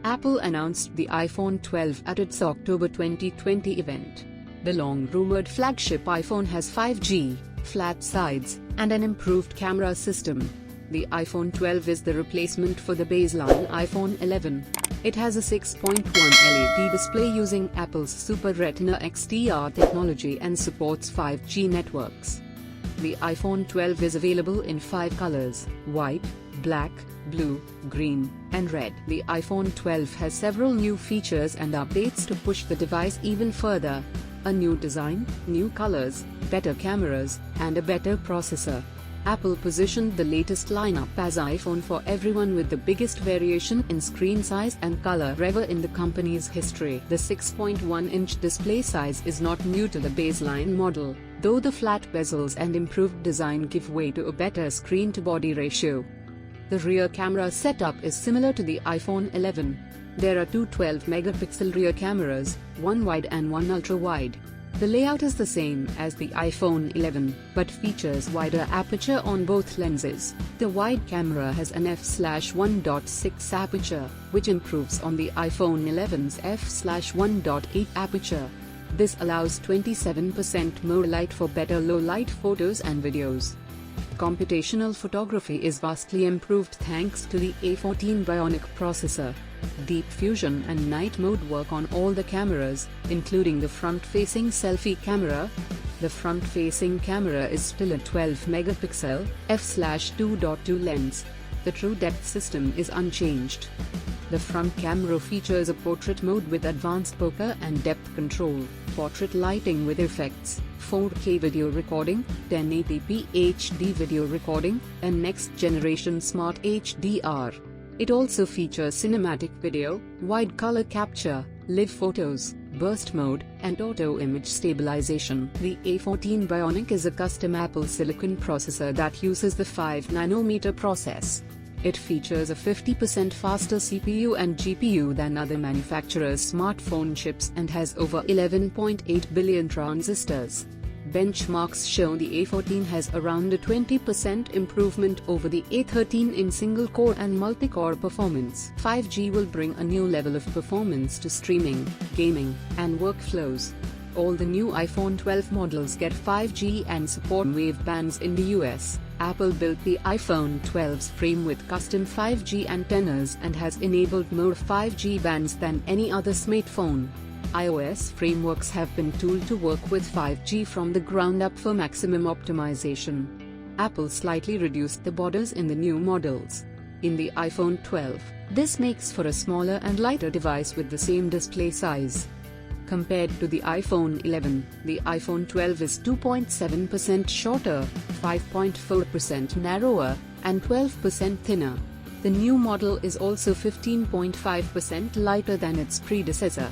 Apple announced the iPhone 12 at its October 2020 event. The long-rumored flagship iPhone has 5G, flat sides, and an improved camera system. The iPhone 12 is the replacement for the baseline iPhone 11. It has a 6.1 LED display using Apple's Super Retina XDR technology and supports 5G networks. The iPhone 12 is available in 5 colors: white, black, blue, green, and red. The iPhone 12 has several new features and updates to push the device even further. A new design, new colors, better cameras, and a better processor. Apple positioned the latest lineup as iPhone for everyone, with the biggest variation in screen size and color ever in the company's history. The 6.1-inch display size is not new to the baseline model, though the flat bezels and improved design give way to a better screen-to-body ratio. The rear camera setup is similar to the iPhone 11. There are two 12-megapixel rear cameras, one wide and one ultra-wide. The layout is the same as the iPhone 11, but features wider aperture on both lenses. The wide camera has an f/1.6 aperture, which improves on the iPhone 11's f/1.8 aperture. This allows 27% more light for better low-light photos and videos. Computational photography is vastly improved thanks to the A14 Bionic processor. Deep Fusion and Night Mode work on all the cameras, including the front-facing selfie camera. The front-facing camera is still a 12-megapixel, f/2.2 lens. The True Depth system is unchanged. The front camera features a portrait mode with advanced bokeh and depth control, portrait lighting with effects, 4K video recording, 1080p HD video recording, and next-generation Smart HDR. It also features cinematic video, wide color capture, live photos, burst mode, and auto image stabilization. The A14 Bionic is a custom Apple silicon processor that uses the 5nm process. It features a 50% faster CPU and GPU than other manufacturers' smartphone chips and has over 11.8 billion transistors. Benchmarks show the A14 has around a 20% improvement over the A13 in single-core and multi-core performance. 5G will bring a new level of performance to streaming, gaming, and workflows. All the new iPhone 12 models get 5G and support wave bands in the US. Apple built the iPhone 12's frame with custom 5G antennas and has enabled more 5G bands than any other smartphone. iOS frameworks have been tooled to work with 5G from the ground up for maximum optimization. Apple slightly reduced the borders in the new models. In the iPhone 12, this makes for a smaller and lighter device with the same display size. Compared to the iPhone 11, the iPhone 12 is 2.7% shorter, 5.4% narrower, and 12% thinner. The new model is also 15.5% lighter than its predecessor.